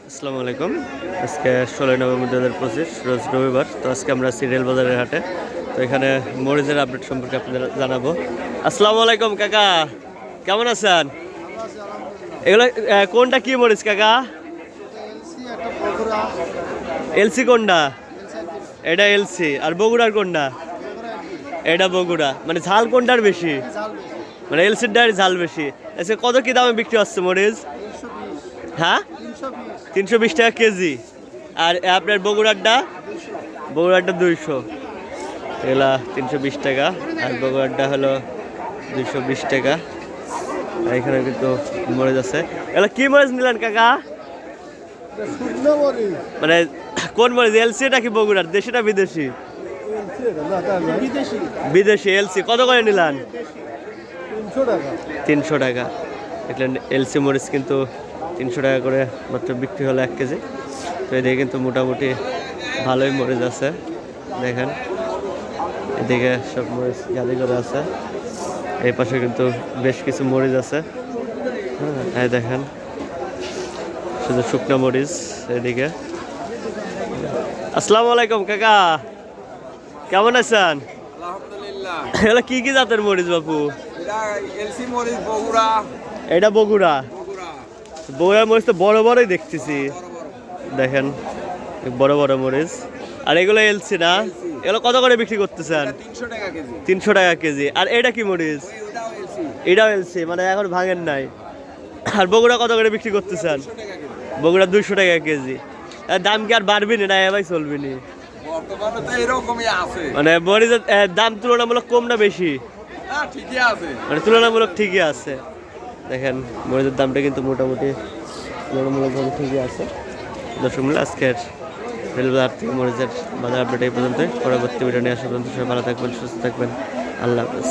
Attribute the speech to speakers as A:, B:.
A: আসসালামু আলাইকুম। আজকে 16 নভেম্বর 2025 রোজ রবিবার। তো আজকে আমরা সিরিয়াল বাজারের হাটে, তো এখানে মরিচের আপডেট সম্পর্কে আপনাদের জানাবো। আসসালামু আলাইকুম কাকা, কেমন আছেন? এগুলো কোনটা কি মরিচ কাকা? এলসি কোনটা? এটা এলসি। আর বগুড়ার কোনটা? এটা বগুড়া। মানে ঝাল কোনটার বেশি? মানে এলসির ডায়ের ঝাল বেশি। আচ্ছা, কত কি দামে বিক্রি হচ্ছে মরিচ? হ্যাঁ, 320 টাকা কেজি। আর আপনার বগুড়ারটা? বগুড়ারটা 200। এগুলা 320 টাকা, আর বগুড়ারটা হলো 220 টাকা। আর এখানে কিন্তু মরিচ আছে। এগুলো কি মরিচ নিলেন কাকা? মানে কোন মরিচ? এলসি নাকি বগুড়ার? দেশি না বিদেশি? বিদেশি এলসি। কত করে নিলেন? 300 টাকা। দেখলেন, এলসি মরিচ কিন্তু 300 টাকা করে মাত্র বিক্রি হলো 1 কেজি। তো এদিকে কিন্তু মোটামুটি ভালোই মরিচ আছে। দেখেন, এদিকে সব মরিচ গাদি করে আছে। এই পাশে কিন্তু বেশ কিছু মরিচ আছে। হ্যাঁ, এই দেখেন, শুধু শুকনো মরিচ এদিকে। আসসালামু আলাইকুম কাকা, কেমন আছেন?
B: আলহামদুলিল্লাহ।
A: এগুলো কি কি জাতের মরিচ বাপু?
B: এটা এলসি মরিচ বগুড়া।
A: এটা বগুড়া।
B: বগুড়া
A: বগুড়ার মরিচ তো বড় বড়ই দেখতেছি।
B: বড় বড়।
A: দেখেন, বড় বড় মরিচ। আর এগুলো এলসি না? এগুলো কত করে বিক্রি করতেছেন?
B: এটা 300 টাকা কেজি।
A: 300 টাকা কেজি। আর এটা কি মরিচ?
B: ওটাও এলসি।
A: এটাও এলসি, মানে এখন ভাঙেন নাই। আর বগুড়া কত করে বিক্রি করতেছেন?
B: 200 টাকা কেজি।
A: বগুড়া 200 টাকা কেজি। আর দাম কি আর বাড়বি না এভাবে চলবি না?
B: বর্তমানে তো এরকমই আছে।
A: মানে মরিচের দাম তুলনামূলক কম না বেশি?
B: হ্যাঁ, ঠিকই আছে।
A: মানে তুলনামূলক ঠিকই আছে। দেখেন, মরিচের দামটা কিন্তু মোটামুটি তুলনামূলকভাবে ঠিকই আছে। দর্শক মিলে আজকের রেলবাজার থেকে মরিচের বাজার আপডেট এই পর্যন্ত। পরবর্তী ভিডিও নিয়ে আসা পর্যন্ত সবাই ভালো থাকবেন, সুস্থ থাকবেন। আল্লাহ হাফেজ।